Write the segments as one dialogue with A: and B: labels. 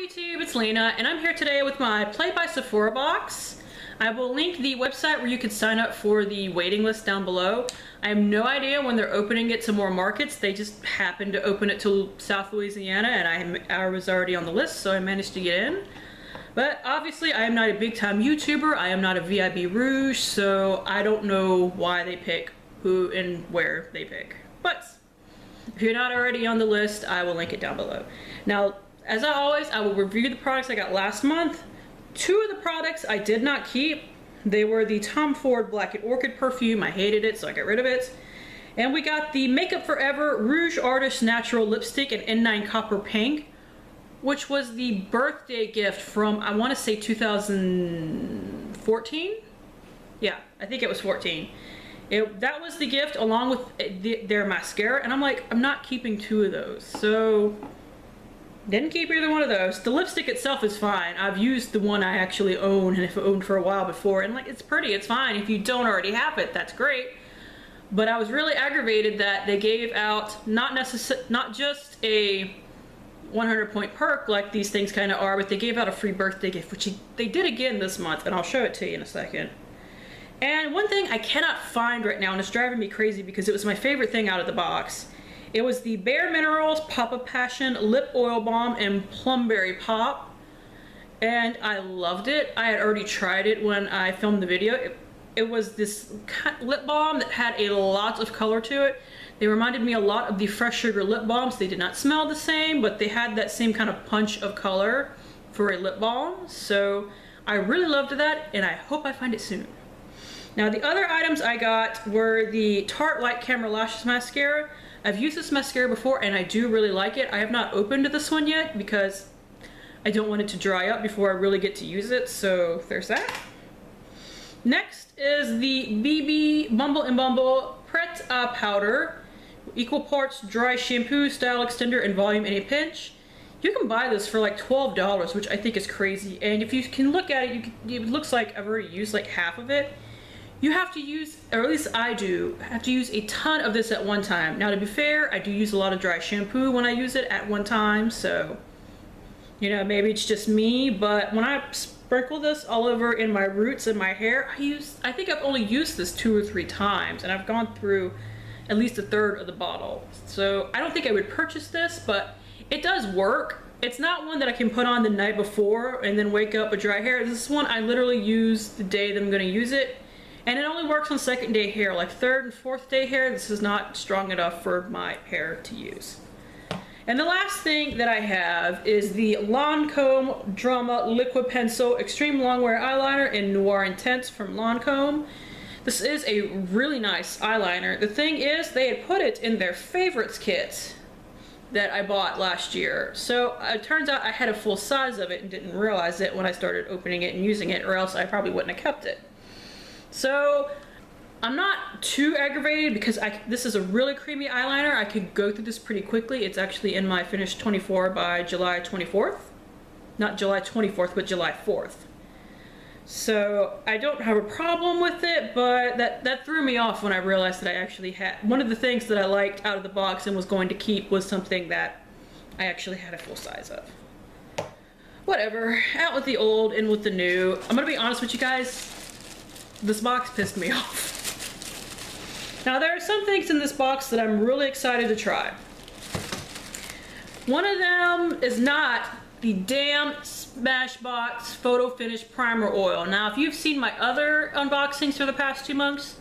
A: YouTube, it's Lena, and I'm here today with my Play by Sephora box. I will link the website where you can sign up for the waiting list down below. I have no idea when they're opening it to more markets. They just happened to open it to South Louisiana, and I was already on the list, so I managed to get in. But obviously, I am not a big-time YouTuber. I am not a VIB Rouge, so I don't know why they pick who and where they pick. But if you're not already on the list, I will link it down below. Now, as always, I will review the products I got last month. Two of the products I did not keep. They were the Tom Ford Black and Orchid perfume. I hated it, so I got rid of it. And we got the Makeup Forever Rouge Artist Natural Lipstick in N9 Copper Pink, which was the birthday gift from, I want to say 2014? Yeah, I think it was 14. That was the gift along with their mascara, and I'm like, I'm not keeping two of those. So didn't keep either one of those. The lipstick itself is fine. I've used the one I actually own and have owned for a while before, and like, it's pretty, it's fine. If you don't already have it, that's great. But I was really aggravated that they gave out not just a 100-point perk like these things kind of are, but they gave out a free birthday gift, which they did again this month, and I'll show it to you in a second. And one thing I cannot find right now, and it's driving me crazy because it was my favorite thing out of the box. It was the Bare Minerals Pop of Passion Lip Oil Balm in Plumberry Pop, and I loved it. I had already tried it when I filmed the video. It was this lip balm that had a lot of color to it. They reminded me a lot of the Fresh Sugar lip balms. They did not smell the same, but they had that same kind of punch of color for a lip balm. So I really loved that, and I hope I find it soon. Now, the other items I got were the Tarte Light Camera Lashes Mascara. I've used this mascara before, and I do really like it. I have not opened this one yet because I don't want it to dry up before I really get to use it, so there's that. Next is the BB Bumble and Bumble Pret Powder. Equal parts dry shampoo, style extender, and volume in a pinch. You can buy this for like $12, which I think is crazy. And if you can look at it, it looks like I've already used like half of it. You have to use, or at least I do, have to use a ton of this at one time. Now, to be fair, I do use a lot of dry shampoo when I use it at one time, so, you know, maybe it's just me, but when I sprinkle this all over in my roots and my hair, I think I've only used this 2 or 3 times, and I've gone through at least a third of the bottle. So I don't think I would purchase this, but it does work. It's not one that I can put on the night before and then wake up with dry hair. This one I literally use the day that I'm gonna use it. And it only works on second day hair, like third and fourth day hair. This is not strong enough for my hair to use. And the last thing that I have is the Lancome Drama Liqui-Pencil Extreme Longwear Eyeliner in Noir Intense from Lancome. This is a really nice eyeliner. The thing is, they had put it in their favorites kit that I bought last year. So it turns out I had a full size of it and didn't realize it when I started opening it and using it, or else I probably wouldn't have kept it. So I'm not too aggravated because this is a really creamy eyeliner. I could go through this pretty quickly. It's actually in my finished 24 by July 24th. Not July 24th, but July 4th. So I don't have a problem with it, but that threw me off when I realized that I actually had, one of the things that I liked out of the box and was going to keep was something that I actually had a full size of. Whatever, out with the old, in with the new. I'm gonna be honest with you guys, this box pissed me off. Now, there are some things in this box that I'm really excited to try. One of them is not the damn Smashbox Photo Finish Primer Oil. Now, if you've seen my other unboxings for the past 2 months,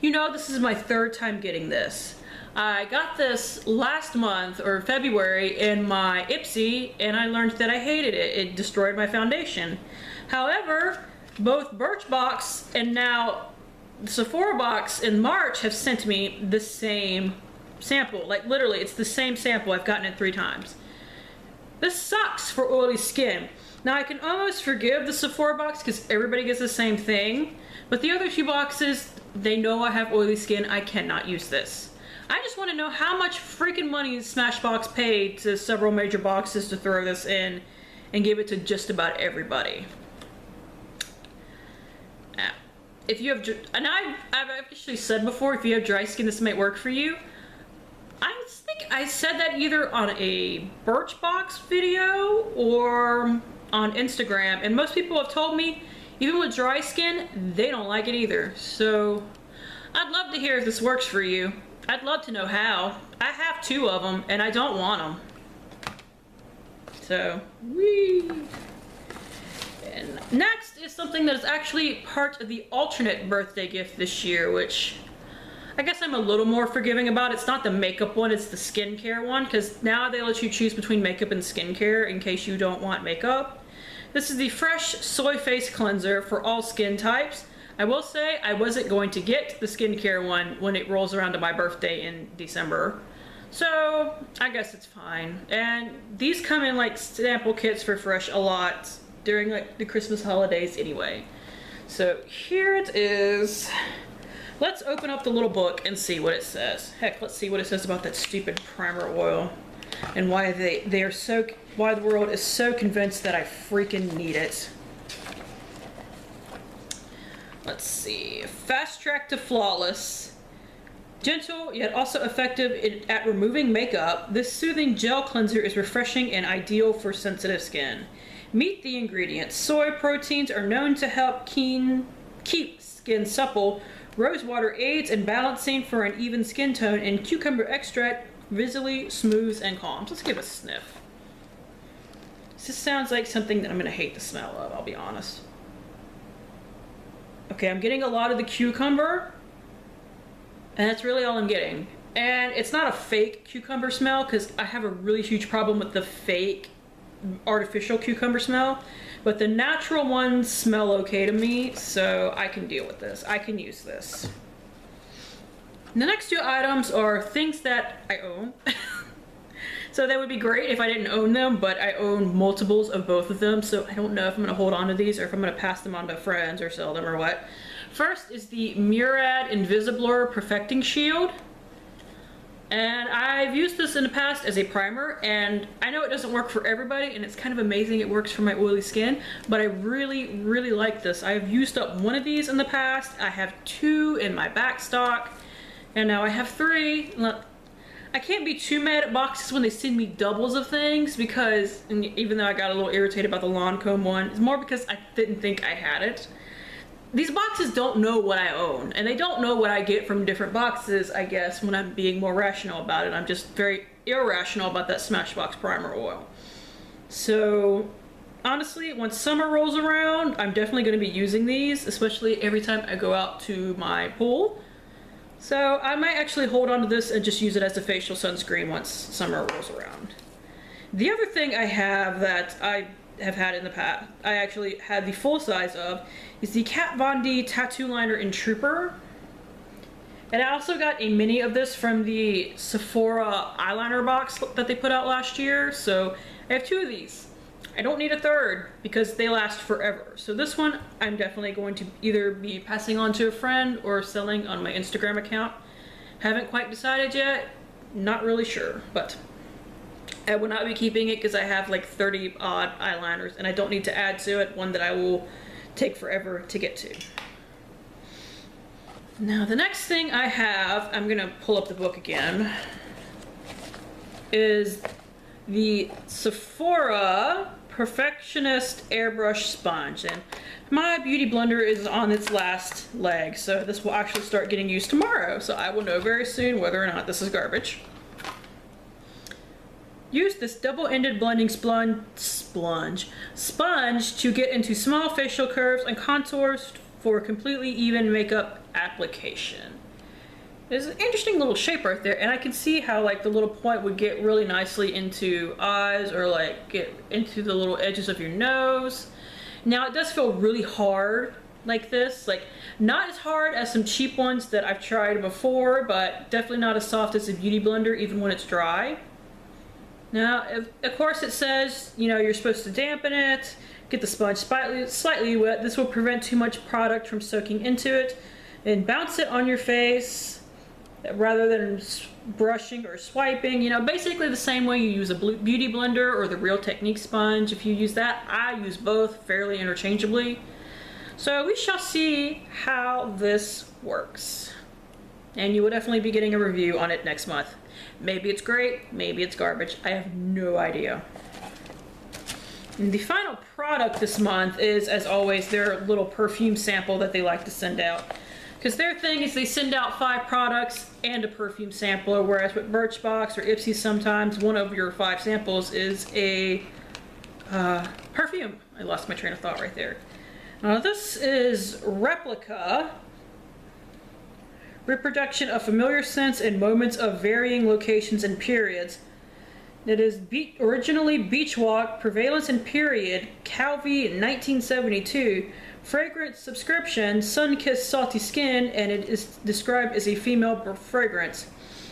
A: you know this is my 3rd time getting this. I got this last month, or February, in my Ipsy, and I learned that I hated it. It destroyed my foundation. However, both Birchbox and now the Sephora box in March have sent me the same sample. Like, literally, it's the same sample. I've gotten it 3 times. This sucks for oily skin. Now, I can almost forgive the Sephora box because everybody gets the same thing, but the other 2 boxes, they know I have oily skin. I cannot use this. I just want to know how much freaking money Smashbox paid to several major boxes to throw this in and give it to just about everybody. If you have, and I've actually said before, if you have dry skin, this might work for you. I I said that either on a Birchbox video or on Instagram, and most people have told me, even with dry skin, they don't like it either. So I'd love to hear if this works for you. I'd love to know how. I have 2 of them and I don't want them. So, whee! And next is something that is actually part of the alternate birthday gift this year, which I guess I'm a little more forgiving about. It's not the makeup one, it's the skincare one, because now they let you choose between makeup and skincare in case you don't want makeup. This is the Fresh Soy Face Cleanser for all skin types. I will say I wasn't going to get the skincare one when it rolls around to my birthday in December. So I guess it's fine. And these come in like sample kits for Fresh a lot during like the Christmas holidays anyway. So here it is. Let's open up the little book and see what it says. Heck, let's see what it says about that stupid primer oil and why why the world is so convinced that I freaking need it. Let's see. Fast track to flawless. Gentle yet also effective at removing makeup, this soothing gel cleanser is refreshing and ideal for sensitive skin. Meet the ingredients. Soy proteins are known to help keep skin supple. Rosewater aids in balancing for an even skin tone, and cucumber extract visibly smooths and calms. Let's give it a sniff. This sounds like something that I'm going to hate the smell of, I'll be honest. Okay, I'm getting a lot of the cucumber, and that's really all I'm getting. And it's not a fake cucumber smell, because I have a really huge problem with the fake artificial cucumber smell, but the natural ones smell okay to me, so I can deal with this. I can use this. The next 2 items are things that I own. So that would be great if I didn't own them, but I own multiples of both of them, so I don't know if I'm gonna hold on to these or if I'm gonna pass them on to friends or sell them or what. First is the Murad Invisiblur Perfecting Shield. And I've used this in the past as a primer, and I know it doesn't work for everybody, and it's kind of amazing it works for my oily skin, but I really, really like this. I've used up 1 of these in the past. I have 2 in my back stock, and now I have 3. Look, I can't be too mad at boxes when they send me doubles of things, because even though I got a little irritated about the Lancome one, it's more because I didn't think I had it. These boxes don't know what I own, and they don't know what I get from different boxes, I guess, when I'm being more rational about it. I'm just very irrational about that Smashbox primer oil. So, honestly, once summer rolls around, I'm definitely going to be using these, especially every time I go out to my pool. So, I might actually hold on to this and just use it as a facial sunscreen once summer rolls around. The other thing I have that I have had in the past, I actually had the full size of, is the Kat Von D Tattoo Liner in Trooper. And I also got a mini of this from the Sephora eyeliner box that they put out last year, so I have 2 of these. I don't need a third because they last forever. So this one I'm definitely going to either be passing on to a friend or selling on my Instagram account. Haven't quite decided yet, not really sure, but I will not be keeping it because I have like 30 odd eyeliners and I don't need to add to it, one that I will take forever to get to. Now the next thing I have, I'm gonna pull up the book again, is the Sephora Perfectionist Airbrush Sponge. And my beauty blender is on its last leg, so this will actually start getting used tomorrow, so I will know very soon whether or not this is garbage. Use this double-ended blending sponge to get into small facial curves and contours for completely even makeup application. There's an interesting little shape right there, and I can see how like the little point would get really nicely into eyes or like get into the little edges of your nose. Now it does feel really hard like this, like not as hard as some cheap ones that I've tried before, but definitely not as soft as a beauty blender even when it's dry. Now, of course it says, you know, you're supposed to dampen it, get the sponge slightly wet. This will prevent too much product from soaking into it, and bounce it on your face rather than brushing or swiping. You know, basically the same way you use a beauty blender or the Real Technique sponge. If you use that, I use both fairly interchangeably. So we shall see how this works. And you will definitely be getting a review on it next month. Maybe it's great, maybe it's garbage. I have no idea. And the final product this month is, as always, their little perfume sample that they like to send out. Because their thing is they send out 5 products and a perfume sampler, whereas with Birchbox or Ipsy sometimes one of your 5 samples is a perfume. I lost my train of thought right there. This is Replica. Reproduction of familiar scents in moments of varying locations and periods. It is originally Beach Walk, Prevalence and Period, Calvi 1972, Fragrance Subscription, Sun-Kissed Salty Skin, and it is described as a female fragrance.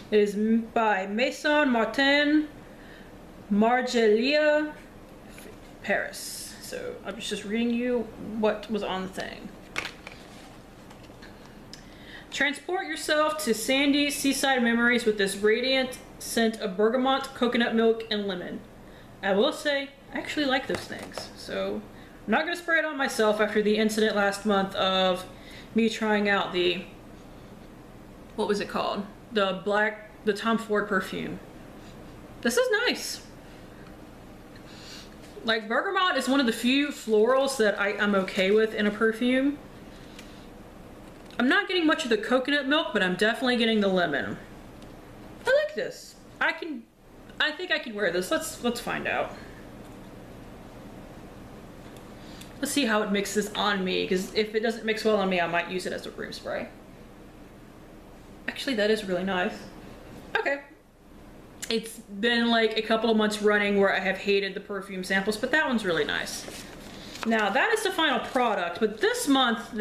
A: It is by Maison Martin, Margiela, Paris. So I'm just reading you what was on the thing. Transport yourself to sandy seaside memories with this radiant scent of bergamot, coconut milk, and lemon. I will say, I actually like those things. So I'm not going to spray it on myself after the incident last month of me trying out the, what was it called? The Tom Ford perfume. This is nice. Like, bergamot is one of the few florals that I'm okay with in a perfume. I'm not getting much of the coconut milk, but I'm definitely getting the lemon. I like this. I think I can wear this. Let's find out. Let's see how it mixes on me, because if it doesn't mix well on me, I might use it as a room spray. Actually, that is really nice. Okay. It's been like a couple of months running where I have hated the perfume samples, but that one's really nice. Now, that is the final product, but this month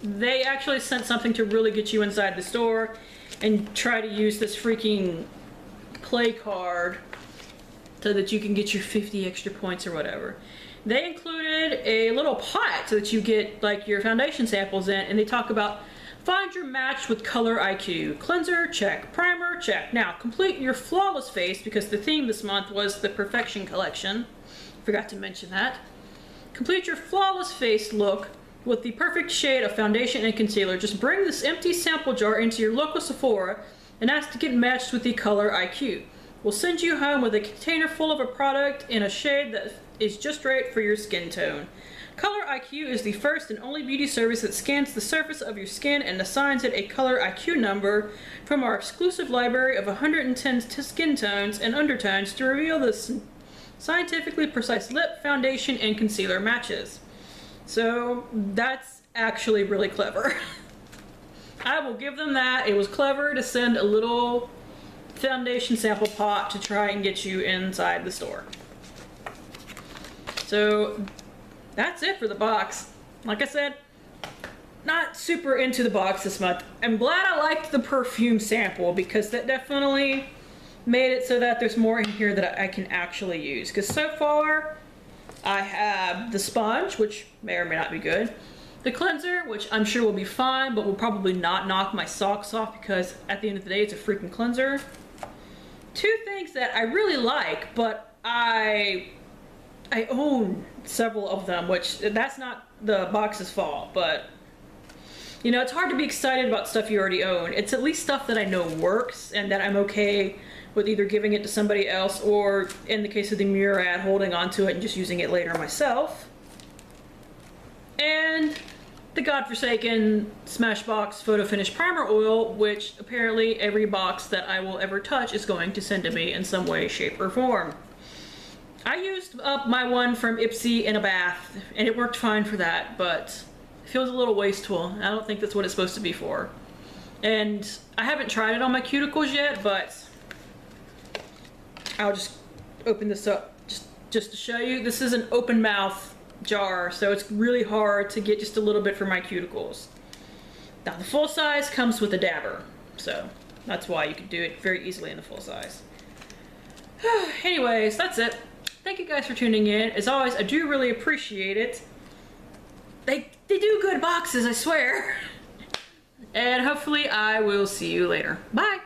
A: they actually sent something to really get you inside the store and try to use this freaking play card so that you can get your 50 extra points or whatever. They included a little pot so that you get like your foundation samples in, and they talk about find your match with color IQ. Cleanser, check. Primer, check. Now, complete your flawless face, because the theme this month was the Perfection Collection. Forgot to mention that. Complete your flawless face look with the perfect shade of foundation and concealer. Just bring this empty sample jar into your local Sephora and ask to get matched with the color IQ. We'll send you home with a container full of a product in a shade that is just right for your skin tone. Color IQ is the first and only beauty service that scans the surface of your skin and assigns it a color IQ number from our exclusive library of 110 skin tones and undertones to reveal the scientifically precise lip, foundation, and concealer matches. So that's actually really clever. I will give them that. It was clever to send a little foundation sample pot to try and get you inside the store. So that's it for the box. Like I said, not super into the box this month. I'm glad I liked the perfume sample, because that definitely made it so that there's more in here that I can actually use. Because so far, I have the sponge, which may or may not be good. The cleanser, which I'm sure will be fine, but will probably not knock my socks off, because at the end of the day, it's a freaking cleanser. Two things that I really like, but I own several of them, which that's not the box's fault, but you know, it's hard to be excited about stuff you already own. It's at least stuff that I know works and that I'm okay with either giving it to somebody else, or in the case of the Murad, holding on to it and just using it later myself. And the godforsaken Smashbox Photo Finish Primer Oil, which apparently every box that I will ever touch is going to send to me in some way, shape, or form. I used up my one from Ipsy in a bath, and it worked fine for that, but it feels a little wasteful. I don't think that's what it's supposed to be for. And I haven't tried it on my cuticles yet, but I'll just open this up just to show you. This is an open mouth jar, so it's really hard to get just a little bit for my cuticles. Now the full size comes with a dabber, so that's why you can do it very easily in the full size. Anyways, that's it. Thank you guys for tuning in. As always, I do really appreciate it. They do good boxes, I swear. And hopefully I will see you later. Bye!